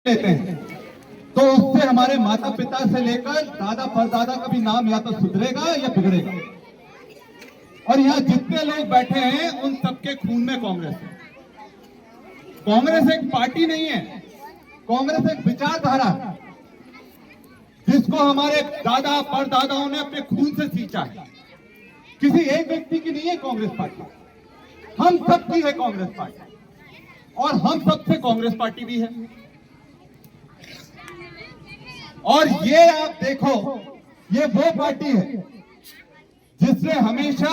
लेते हैं तो उससे हमारे माता पिता से लेकर दादा परदादा का भी नाम या तो सुधरेगा या बिगड़ेगा। और यहाँ जितने लोग बैठे हैं उन सबके खून में कांग्रेस है। कांग्रेस एक पार्टी नहीं है, कांग्रेस एक विचारधारा है जिसको हमारे दादा परदादाओं ने अपने खून से सींचा है। किसी एक व्यक्ति की नहीं है कांग्रेस पार्टी, हम सबकी है कांग्रेस पार्टी, और हम सबसे कांग्रेस पार्टी भी है। और ये आप देखो, ये वो पार्टी है जिसने हमेशा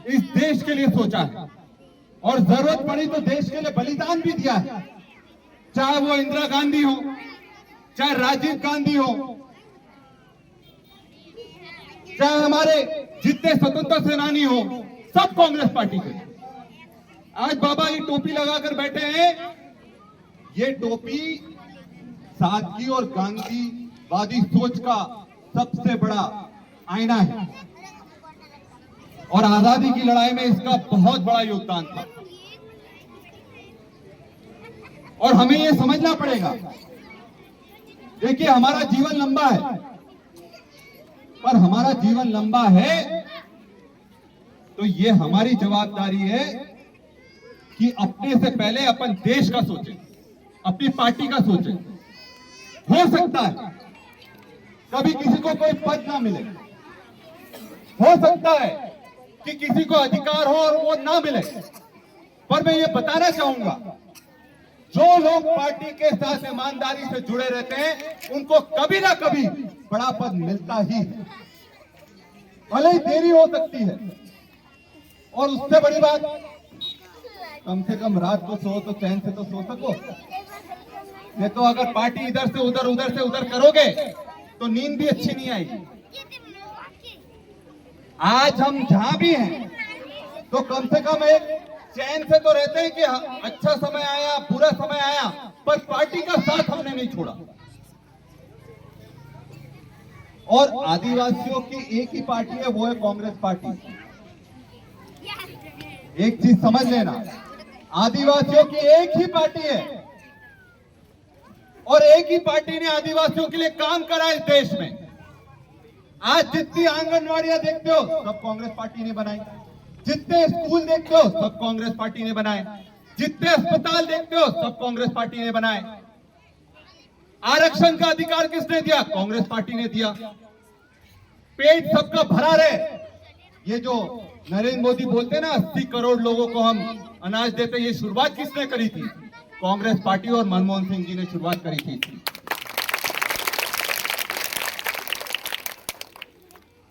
इस देश के लिए सोचा है और जरूरत पड़ी तो देश के लिए बलिदान भी दिया है, चाहे वो इंदिरा गांधी हो, चाहे राजीव गांधी हो, चाहे हमारे जितने स्वतंत्रता सेनानी हो, सब कांग्रेस पार्टी के। आज बाबा ये टोपी लगाकर बैठे हैं, ये टोपी सादगी और गांधीवादी सोच का सबसे बड़ा आईना है और आजादी की लड़ाई में इसका बहुत बड़ा योगदान था। और हमें यह समझना पड़ेगा, देखिए हमारा जीवन लंबा है, पर हमारा जीवन लंबा है तो ये हमारी जवाबदारी है कि अपने से पहले अपन देश का सोचें, अपनी पार्टी का सोचें। हो सकता है कभी किसी को कोई पद ना मिले, हो सकता है कि किसी को अधिकार हो और वो ना मिले, पर मैं ये बताना चाहूंगा, जो लोग पार्टी के साथ ईमानदारी से जुड़े रहते हैं उनको कभी ना कभी बड़ा पद मिलता ही है, भले ही देरी हो सकती है। और उससे बड़ी बात, कम से कम रात को सो तो चैन से तो सो सको। ये तो अगर पार्टी इधर से उधर, उधर से उधर करोगे तो नींद भी अच्छी नहीं आएगी। आज हम जहां भी हैं तो कम से कम एक चैन से तो रहते हैं कि अच्छा समय आया, बुरा समय आया, पर पार्टी का साथ हमने नहीं छोड़ा। और आदिवासियों की एक ही पार्टी है, वो है कांग्रेस पार्टी। एक चीज समझ लेना, आदिवासियों की एक ही पार्टी है और एक ही पार्टी ने आदिवासियों के लिए काम करा इस देश में। आज जितनी आंगनवाड़ियां देखते हो सब कांग्रेस पार्टी ने बनाई, जितने स्कूल देखते हो सब कांग्रेस पार्टी ने बनाए, जितने अस्पताल देखते हो सब कांग्रेस पार्टी ने बनाए। आरक्षण का अधिकार किसने दिया? कांग्रेस पार्टी ने दिया। पेट सबका भरा रहे, ये जो नरेंद्र मोदी बोलते हैं ना 80 करोड़ लोगों को हम अनाज देते, ये शुरुआत किसने करी थी? कांग्रेस पार्टी और मनमोहन सिंह जी ने शुरुआत करी थी।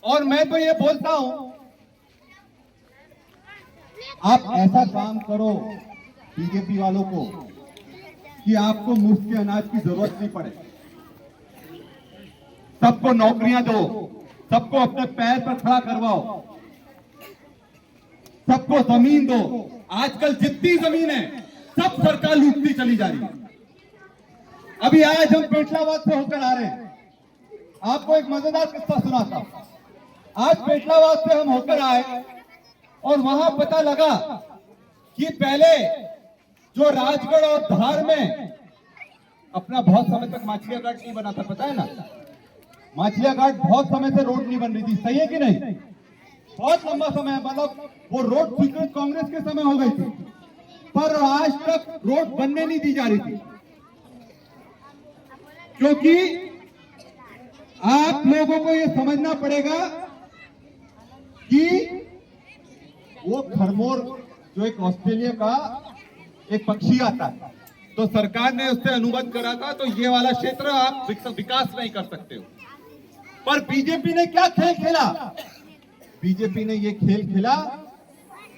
और मैं तो ये बोलता हूं, आप ऐसा काम करो बीजेपी वालों को कि आपको मुफ्त के अनाज की जरूरत नहीं पड़े, सबको नौकरियां दो, सबको अपने पैर पर खड़ा करवाओ, सबको जमीन दो। आजकल जितनी जमीन है सब सरकार लूटती चली जा रही है। अभी आज हम पेटलाबाद से होकर आ रहे हैं, आपको एक मजेदार किस्सा सुनाता हूं। आज पेटलाबाद से हम होकर आए और वहां पता लगा कि पहले जो राजगढ़ और धार में अपना बहुत समय तक माछलिया घाट नहीं बना था, पता है ना? माछलिया घाट बहुत समय से रोड नहीं बन रही थी, सही है कि नहीं? बहुत लंबा समय, मतलब वो रोड स्वीकृत कांग्रेस के समय हो गई थी, पर आज तक रोड बनने नहीं दी जा रही थी, क्योंकि आप लोगों को यह समझना पड़ेगा कि वो खरमोर जो एक ऑस्ट्रेलिया का एक पक्षी आता है, तो सरकार ने उससे अनुबंध करा था, तो ये वाला क्षेत्र आप विकास नहीं कर सकते हो। पर बीजेपी ने क्या खेल खेला? बीजेपी ने ये खेल खेला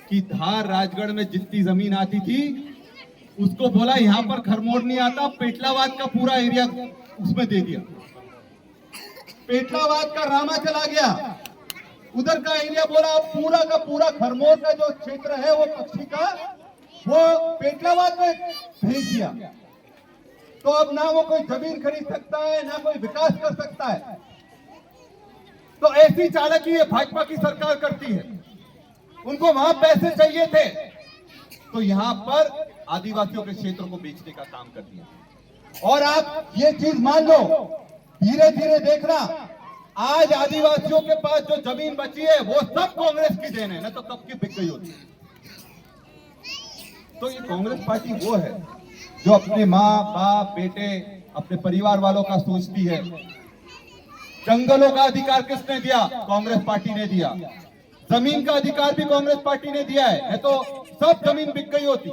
कि धार राजगढ़ में जितनी जमीन आती थी उसको बोला यहां पर खरमोर नहीं आता, पेटलाबाद का पूरा एरिया उसमें दे दिया। पेटलाबाद का रामा चला गया, उधर का एरिया बोला पूरा का पूरा खरमोर का जो क्षेत्र है वो पक्षी का, वो पेटलाबाद में भेज दिया। तो अब ना वो कोई जमीन खरीद सकता है, ना कोई विकास कर सकता है। तो ऐसी चालाकी ये भाजपा की सरकार करती है। उनको वहां पैसे चाहिए थे तो यहां पर आदिवासियों के क्षेत्र को बेचने का काम कर दिया। और आप ये चीज मान लो, धीरे धीरे देखना, आज आदिवासियों के पास जो जमीन बची है वो सब कांग्रेस की देन है, ना तो कब की बिक गई होती। तो ये कांग्रेस पार्टी वो है जो अपने माँ बाप बेटे अपने परिवार वालों का सोचती है। जंगलों का अधिकार किसने दिया? कांग्रेस पार्टी ने दिया। जमीन का अधिकार भी कांग्रेस पार्टी ने दिया है, तो सब जमीन बिक गई होती।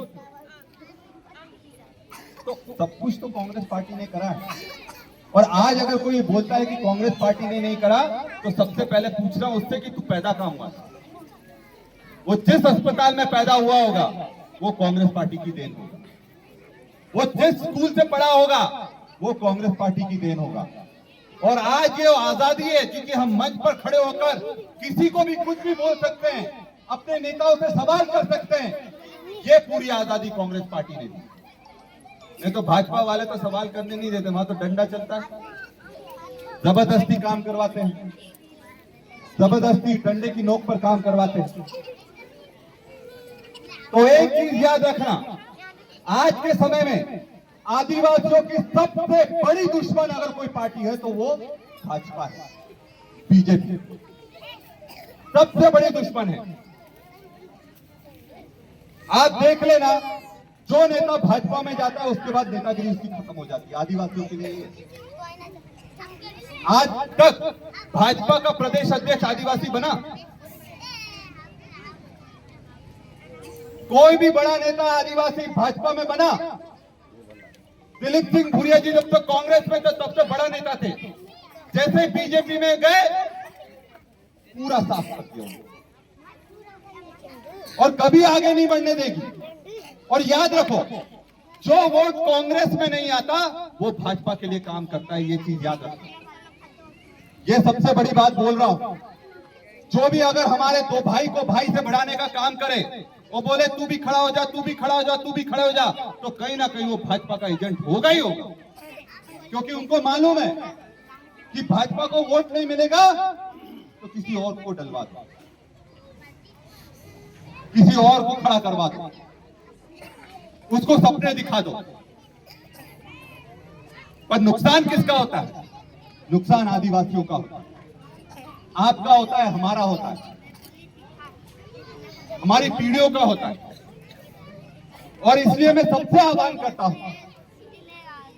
तो सब कुछ तो कांग्रेस पार्टी ने करा है। और आज अगर कोई बोलता है कि कांग्रेस पार्टी ने नहीं करा, तो सबसे पहले पूछना उससे कि तू पैदा कहां हुआ? वो जिस अस्पताल में पैदा हुआ होगा वो कांग्रेस पार्टी की देन होगा। वो जिस स्कूल से पढ़ा होगा वो कांग्रेस पार्टी की देन होगा। और आज ये आजादी है क्योंकि हम मंच पर खड़े होकर किसी को भी कुछ भी बोल सकते हैं, अपने नेताओं से सवाल कर सकते हैं। ये पूरी आजादी कांग्रेस पार्टी ने दी। नहीं तो भाजपा वाले तो सवाल करने नहीं देते, वहां तो डंडा चलता है, जबरदस्ती काम करवाते हैं, जबरदस्ती डंडे की नोक पर काम करवाते हैं। तो एक चीज याद रखना, आज के समय में आदिवासियों की सबसे बड़ी दुश्मन अगर कोई पार्टी है तो वो भाजपा है, बीजेपी सबसे बड़ी दुश्मन है। आप देख लेना, जो नेता भाजपा में जाता है उसके बाद नेतागिरी उसकी खत्म हो जाती है। आदिवासियों के लिए आज तक भाजपा का प्रदेश अध्यक्ष आदिवासी बना? कोई भी बड़ा नेता आदिवासी भाजपा में बना? दिलीप सिंह भूरिया जी जब तक कांग्रेस में थे तब से बड़ा नेता थे, जैसे बीजेपी में गए पूरा साफ कर दिया और कभी आगे नहीं बढ़ने देगी। और याद रखो, जो वोट कांग्रेस में नहीं आता वो भाजपा के लिए काम करता है, ये चीज याद रखो। ये सबसे बड़ी बात बोल रहा हूं। जो भी अगर हमारे दो भाई को भाई से बढ़ाने का काम करे, वो बोले तू भी खड़ा हो जा, तू भी खड़ा हो जा, तू भी खड़े हो जा, तो कहीं ना कहीं वो भाजपा का एजेंट होगा ही होगा। क्योंकि उनको मालूम है कि भाजपा को वोट नहीं मिलेगा तो किसी और को डलवा दो, किसी और को खड़ा करवा दो, उसको सपने दिखा दो। पर नुकसान किसका होता है? नुकसान आदिवासियों का होता है, आपका होता है, हमारा होता है, हमारी पीढ़ियों का होता है। और इसलिए मैं सबसे आह्वान करता हूं,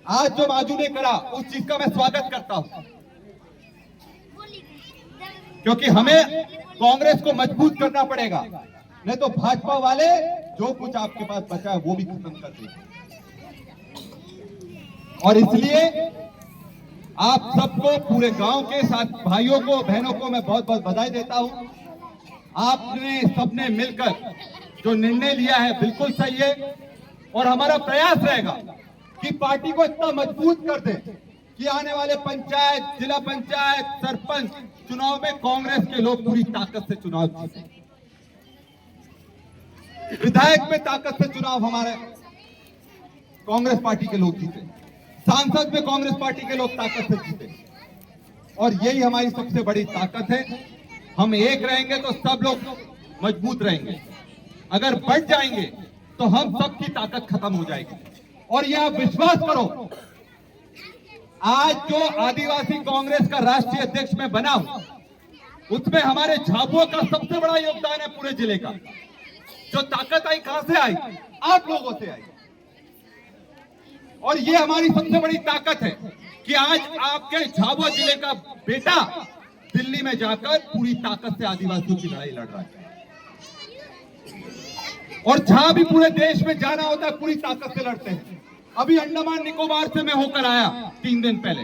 आज जो माजू ने करा उस चीज का मैं स्वागत करता हूं, क्योंकि हमें कांग्रेस को मजबूत करना पड़ेगा, नहीं तो भाजपा वाले जो कुछ आपके पास बचा है वो भी खत्म कर देंगे। और इसलिए आप सबको, पूरे गांव के साथ भाइयों को बहनों को मैं बहुत बहुत बधाई देता हूं। आपने सबने मिलकर जो निर्णय लिया है बिल्कुल सही है। और हमारा प्रयास रहेगा कि पार्टी को इतना मजबूत कर दे कि आने वाले पंचायत, जिला पंचायत, सरपंच चुनाव में कांग्रेस के लोग पूरी ताकत से चुनाव जीते, विधायक में ताकत से चुनाव हमारे कांग्रेस पार्टी के लोग जीते, सांसद में कांग्रेस पार्टी के लोग ताकत से जीते। और यही हमारी सबसे बड़ी ताकत है। हम एक रहेंगे तो सब लोग मजबूत रहेंगे, अगर बढ़ जाएंगे तो हम सबकी ताकत खत्म हो जाएगी। और यह आप विश्वास करो, आज जो आदिवासी कांग्रेस का राष्ट्रीय अध्यक्ष मैं बना हूं, उसमें हमारे झाबुआ का सबसे बड़ा योगदान है पूरे जिले का। जो ताकत आई कहां से आई? आप लोगों से आई। और ये हमारी सबसे बड़ी ताकत है कि आज आपके झाबुआ जिले का बेटा दिल्ली में जाकर पूरी ताकत से आदिवासियों की लड़ाई लड़ रहा है। और जहां भी पूरे देश में जाना होता है पूरी ताकत से लड़ते हैं। अभी अंडमान निकोबार से मैं होकर आया 3 दिन पहले,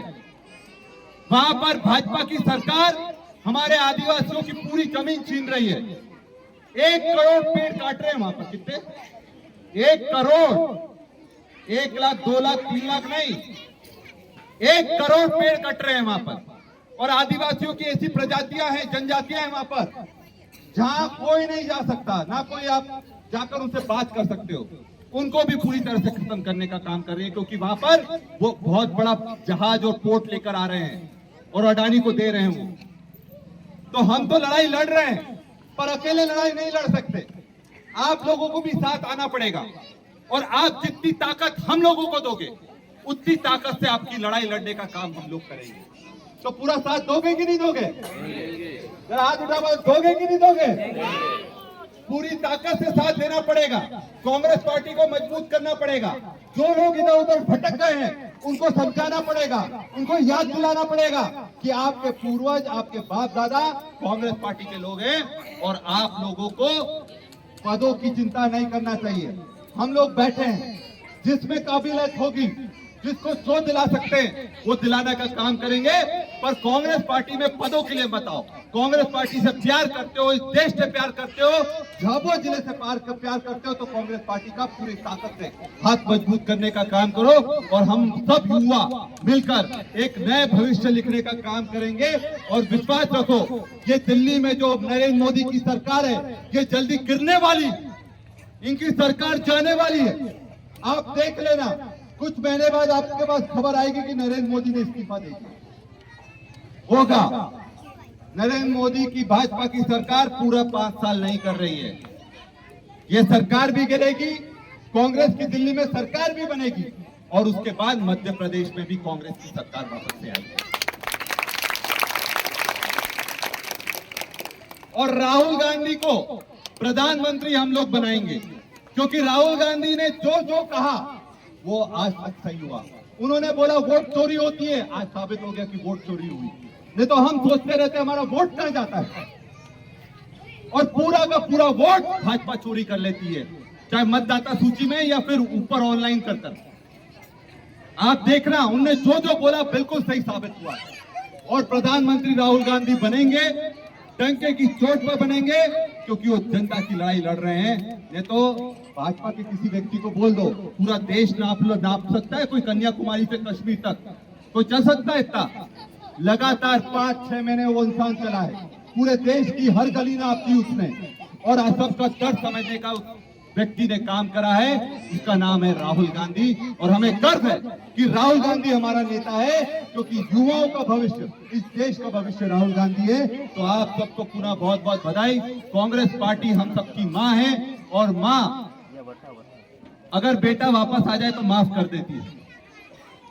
वहां पर भाजपा की सरकार हमारे आदिवासियों की पूरी जमीन छीन रही है। 1 करोड़ पेड़ काट रहे हैं वहां पर। कितने? 1 करोड़, 1 लाख, 2 लाख, 3 लाख नहीं, 1 करोड़ पेड़ कट रहे हैं वहां पर। और आदिवासियों की ऐसी प्रजातियां हैं, जनजातियां हैं वहां पर, जहां कोई नहीं जा सकता, ना कोई आप जाकर उनसे बात कर सकते हो। उनको भी पूरी तरह से खत्म करने का काम कर रहे हैं, क्योंकि वहां पर वो बहुत बड़ा जहाज और पोर्ट लेकर आ रहे हैं और अडानी को दे रहे हैं वो। तो हम तो लड़ाई लड़ रहे हैं, पर अकेले लड़ाई नहीं लड़ सकते। आप लोगों को भी साथ आना पड़ेगा। और आप जितनी ताकत हम लोगों को दोगे, उतनी ताकत से आपकी लड़ाई लड़ने का काम हम लोग करेंगे। तो पूरा साथ दोगे कि नहीं दोगे? जरा हाथ उठा, दोगे कि नहीं दोगे? पूरी ताकत से साथ देना पड़ेगा। कांग्रेस पार्टी को मजबूत करना पड़ेगा। जो लोग इधर उधर भटक गए हैं उनको समझाना पड़ेगा, उनको याद दिलाना पड़ेगा कि आपके पूर्वज, आपके बाप दादा कांग्रेस पार्टी के लोग हैं और आप लोगों को पदों की चिंता नहीं करना चाहिए। हम लोग बैठे हैं, जिसमें काबिलियत होगी, जिसको जो दिला सकते हैं वो दिलाने का काम करेंगे। पर कांग्रेस पार्टी में पदों के लिए बताओ, कांग्रेस पार्टी से प्यार करते हो, इस देश से प्यार करते हो, झाबुआ जिले से प्यार करते हो, तो कांग्रेस पार्टी का पूरी ताकत से हाथ मजबूत करने का काम करो और हम सब युवा मिलकर एक नए भविष्य लिखने का काम करेंगे। और विश्वास रखो, ये दिल्ली में जो नरेंद्र मोदी की सरकार है ये जल्दी गिरने वाली, इनकी सरकार जाने वाली है। आप देख लेना, कुछ महीने बाद आपके पास खबर आएगी कि नरेंद्र मोदी ने इस्तीफा दे दिया होगा। नरेंद्र मोदी की भाजपा की सरकार पूरा 5 साल नहीं कर रही है। ये सरकार भी गिरेगी, कांग्रेस की दिल्ली में सरकार भी बनेगी और उसके बाद मध्य प्रदेश में भी कांग्रेस की सरकार वापस से आएगी। और राहुल गांधी को प्रधानमंत्री हम लोग बनाएंगे, क्योंकि राहुल गांधी ने जो जो कहा वो आज तक सही हुआ। उन्होंने बोला वोट चोरी होती है, आज साबित हो गया कि वोट चोरी हुई। नहीं तो हम सोचते रहते हमारा वोट कहां जाता है, और पूरा का पूरा वोट भाजपा चोरी कर लेती है, चाहे मतदाता सूची में या फिर ऊपर ऑनलाइन कर। आप देखना, उनने जो जो बोला बिल्कुल सही साबित हुआ। और प्रधानमंत्री राहुल गांधी बनेंगे, डंके की चोट पर बनेंगे, क्योंकि वो जनता की लड़ाई लड़ रहे हैं। नहीं तो भाजपा के किसी व्यक्ति को बोल दो, पूरा देश नाप सकता है कोई? कन्याकुमारी से कश्मीर तक कोई चल सकता है इतना? लगातार 5-6 महीने वो इंसान चला है, पूरे देश की हर गली नापी उसने, और सबका दर्द समझने का व्यक्ति ने काम करा है। इसका नाम है राहुल गांधी। और हमें गर्व है कि राहुल गांधी हमारा नेता है, क्योंकि युवाओं का भविष्य, इस देश का भविष्य राहुल गांधी है। तो आप सबको पुनः बहुत बहुत बधाई। कांग्रेस पार्टी हम सबकी माँ है, और माँ अगर बेटा वापस आ जाए तो माफ कर देती है।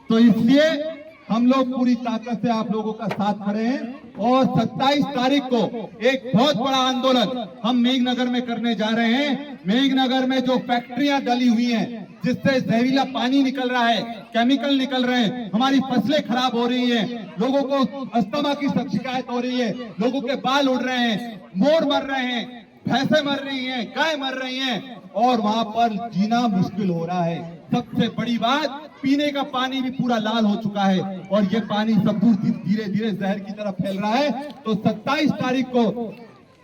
तो इसलिए हम लोग पूरी ताकत से आप लोगों का साथ खड़े हैं। और 27 तारीख को एक बहुत बड़ा आंदोलन हम मेघनगर में करने जा रहे हैं। मेघनगर में जो फैक्ट्रियां डली हुई हैं, जिससे जहरीला पानी निकल रहा है, केमिकल निकल रहे हैं, हमारी फसलें खराब हो रही हैं, लोगों को अस्थमा की शिकायत हो रही है, लोगों के बाल उड़ रहे हैं, मोर मर रहे हैं, भैंसें मर रही हैं, गाय मर रही हैं, और वहां पर जीना मुश्किल हो रहा है। सबसे बड़ी बात, पीने का पानी भी पूरा लाल हो चुका है, और ये पानी सब धीरे धीरे जहर की तरफ फैल रहा है। तो 27 तारीख को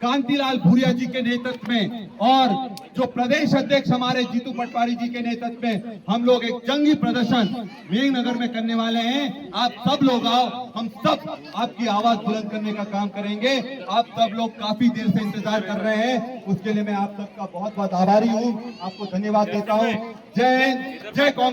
कांतिलाल भूरिया जी के नेतृत्व में और जो प्रदेश अध्यक्ष हमारे जीतू पटवारी जी के नेतृत्व में हम लोग एक जंगी प्रदर्शन मेघनगर में करने वाले हैं। आप सब लोग आओ, हम सब आपकी आवाज बुलंद करने का काम करेंगे। आप सब लोग काफी देर से इंतजार कर रहे हैं, उसके लिए मैं आप सबका बहुत बहुत आभारी हूँ, आपको धन्यवाद देता हूँ। जय हिंद, जय कांग्रेस।